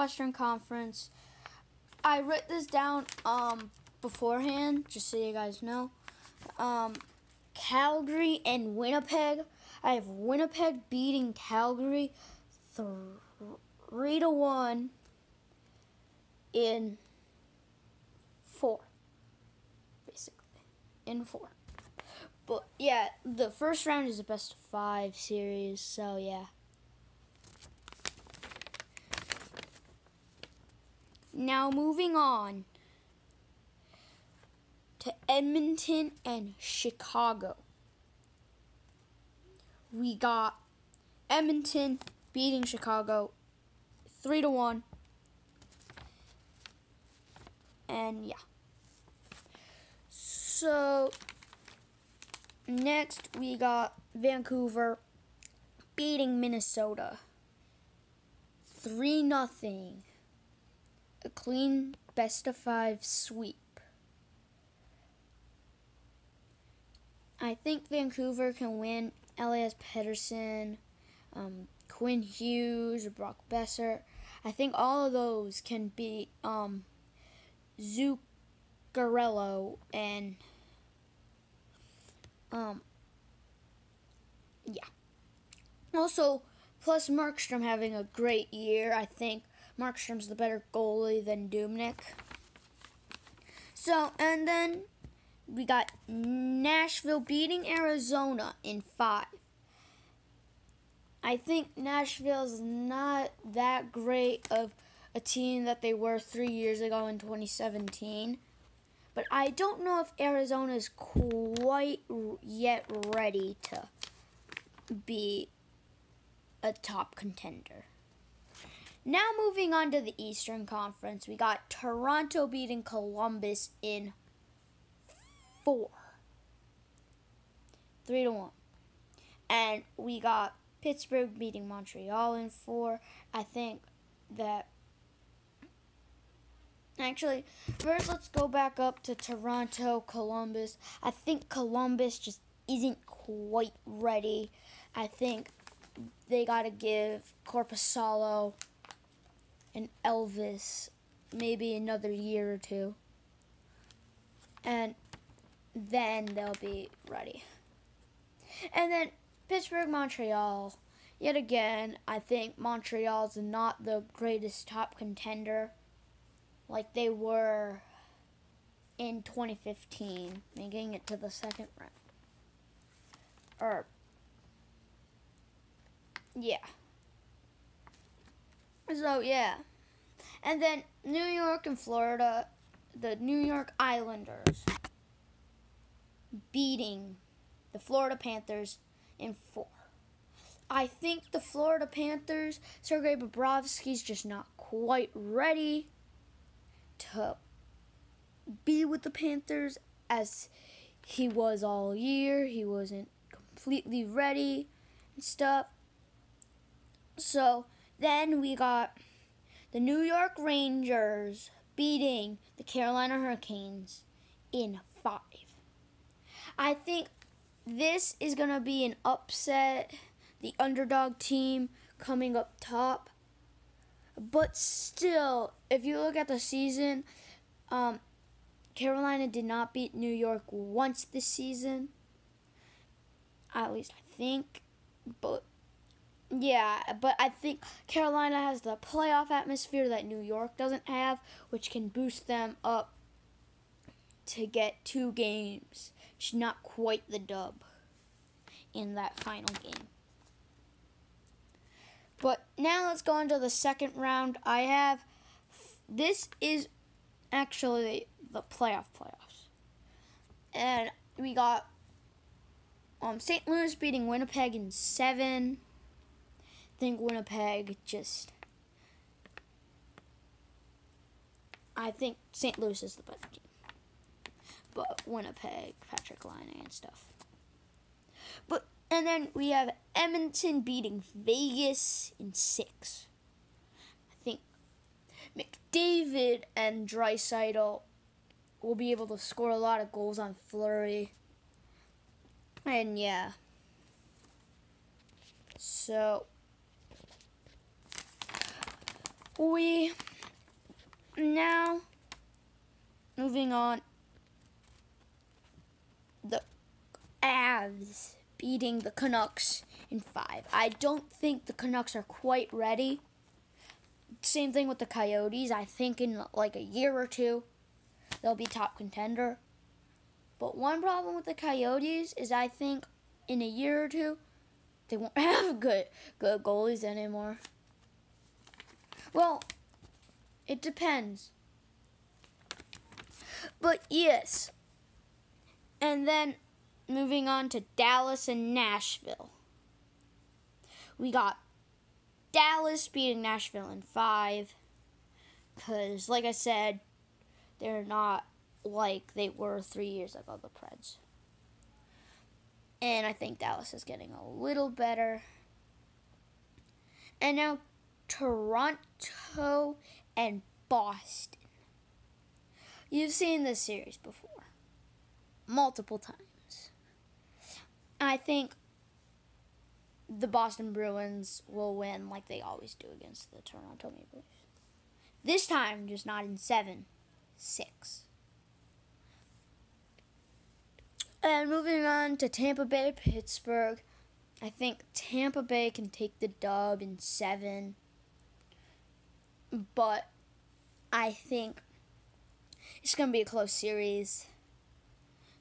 Western Conference. I wrote this down beforehand, just so you guys know. Calgary and Winnipeg. I have Winnipeg beating Calgary 3-1 in 4, basically. In 4. But, yeah, the first round is a best-of-5 series, so, yeah. Now, moving on to Edmonton and Chicago. We got Edmonton beating Chicago 3-1. And yeah. So next we got Vancouver beating Minnesota 3-0. A clean best-of-5 sweep. I think Vancouver can win. Elias Pettersson, Quinn Hughes, Brock Besser. I think all of those can beat Zuccarello and yeah. Also, plus Markstrom having a great year. I think Markstrom's the better goalie than Dubnyk. So, and then we got Nashville beating Arizona in 5. I think Nashville's not that great of a team that they were 3 years ago in 2017. But I don't know if Arizona is quite yet ready to be a top contender. Now moving on to the Eastern Conference, we got Toronto beating Columbus in 4. 3-1. And we got Pittsburgh beating Montreal in 4. I think that... Actually, first let's go back up to Toronto, Columbus. I think Columbus just isn't quite ready. I think they got to give Korpisalo and Elvis maybe another year or 2. And then they'll be ready. And then Pittsburgh, Montreal. Yet again, I think Montreal's not the greatest top contender like they were in 2015, making it to the second round. Yeah. So, yeah. And then New York and Florida, the New York Islanders beating the Florida Panthers in 4. I think the Florida Panthers, Sergei Bobrovsky's just not quite ready to be with the Panthers as he was all year. He wasn't completely ready and stuff. So then we got the New York Rangers beating the Carolina Hurricanes in 5. I think this is going to be an upset, the underdog team coming up top. But still, if you look at the season, Carolina did not beat New York once this season. At least I think. But yeah, but I think Carolina has the playoff atmosphere that New York doesn't have, which can boost them up to get 2 games. It's not quite the dub in that final game. But now let's go on to the second round. This is actually the playoffs. And we got St. Louis beating Winnipeg in 7. I think Winnipeg I think St. Louis is the better team. But Winnipeg, Patrick Laine and stuff. And then we have Edmonton beating Vegas in 6. I think McDavid and Draisaitl will be able to score a lot of goals on Fleury. And yeah. So We now moving on. The Avs beating the Canucks in 5. I don't think the Canucks are quite ready. Same thing with the Coyotes. I think in like a year or two, they'll be top contender. But one problem with the Coyotes is I think in a year or two, they won't have good goalies anymore. Well, it depends. But yes. And then moving on to Dallas and Nashville. We got Dallas beating Nashville in 5. Because, like I said, they're not like they were 3 years ago, the Preds. And I think Dallas is getting a little better. And now Toronto and Boston. You've seen this series before. Multiple times. I think the Boston Bruins will win like they always do against the Toronto Maple Leafs. This time, just not in 7-6. And moving on to Tampa Bay, Pittsburgh. I think Tampa Bay can take the dub in 7. But I think it's going to be a close series.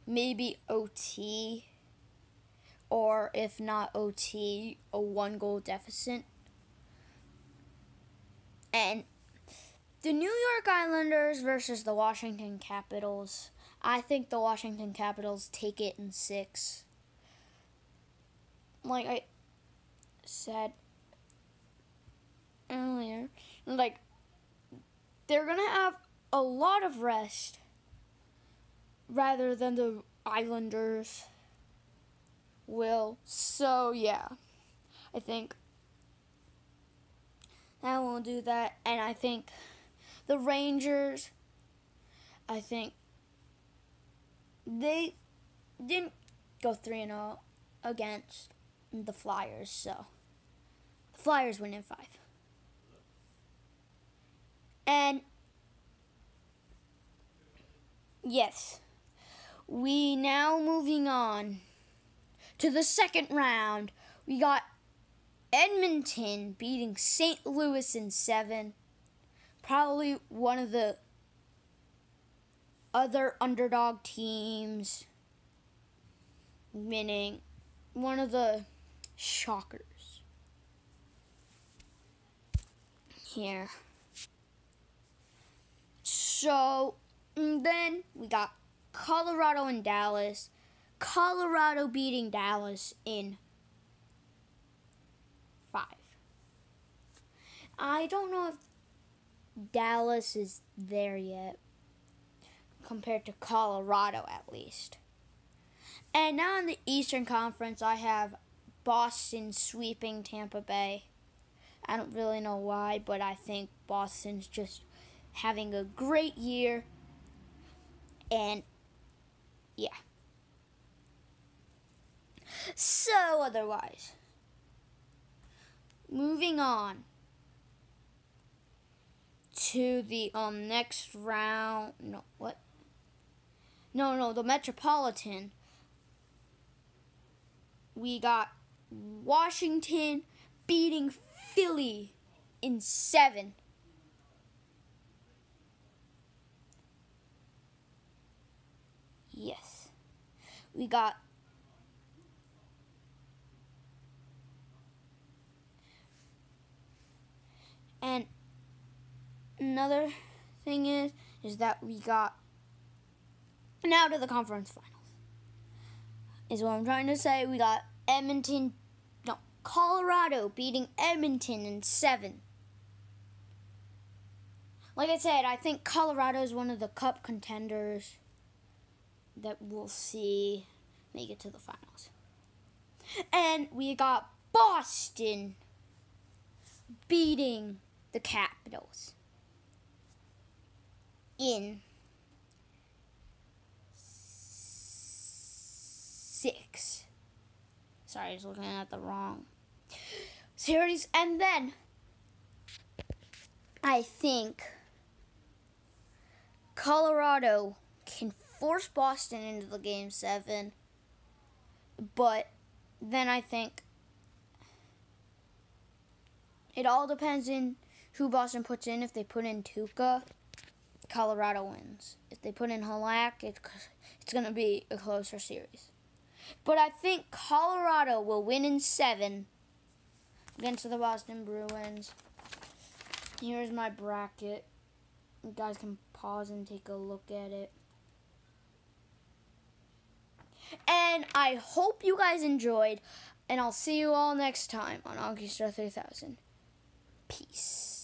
Maybe OT. Or if not OT, a 1-goal deficit. And the New York Islanders versus the Washington Capitals. I think the Washington Capitals take it in 6. Like I said earlier, like they're going to have a lot of rest rather than the Islanders will. So, yeah, I think that will do that. And I think the Rangers, I think they didn't go 3-0 against the Flyers. So, the Flyers win in 5. And, yes, we now moving on to the second round. We got Edmonton beating St. Louis in 7. Probably one of the other underdog teams winning. One of the shockers here. So, then we got Colorado and Dallas. Colorado beating Dallas in 5. I don't know if Dallas is there yet, compared to Colorado at least. And now in the Eastern Conference, I have Boston sweeping Tampa Bay. I don't really know why, but I think Boston's just having a great year. And, yeah. So, otherwise, moving on to the next round. No, what? No, the Metropolitan. We got Washington beating Philly in 7. Yes. We got and another thing is that we got now to the conference finals. Is what I'm trying to say. We got Colorado beating Edmonton in 7. Like I said, I think Colorado is one of the cup contenders that we'll see make it to the finals. And we got Boston beating the Capitals in 6. Sorry, I was looking at the wrong series. And then I think Colorado can force Boston into the Game 7, but then I think it all depends on who Boston puts in. If they put in Tuukka, Colorado wins. If they put in Halak, it's going to be a closer series. But I think Colorado will win in 7 against the Boston Bruins. Here's my bracket. You guys can pause and take a look at it. And I hope you guys enjoyed. And I'll see you all next time on Hockey Star 3000. Peace.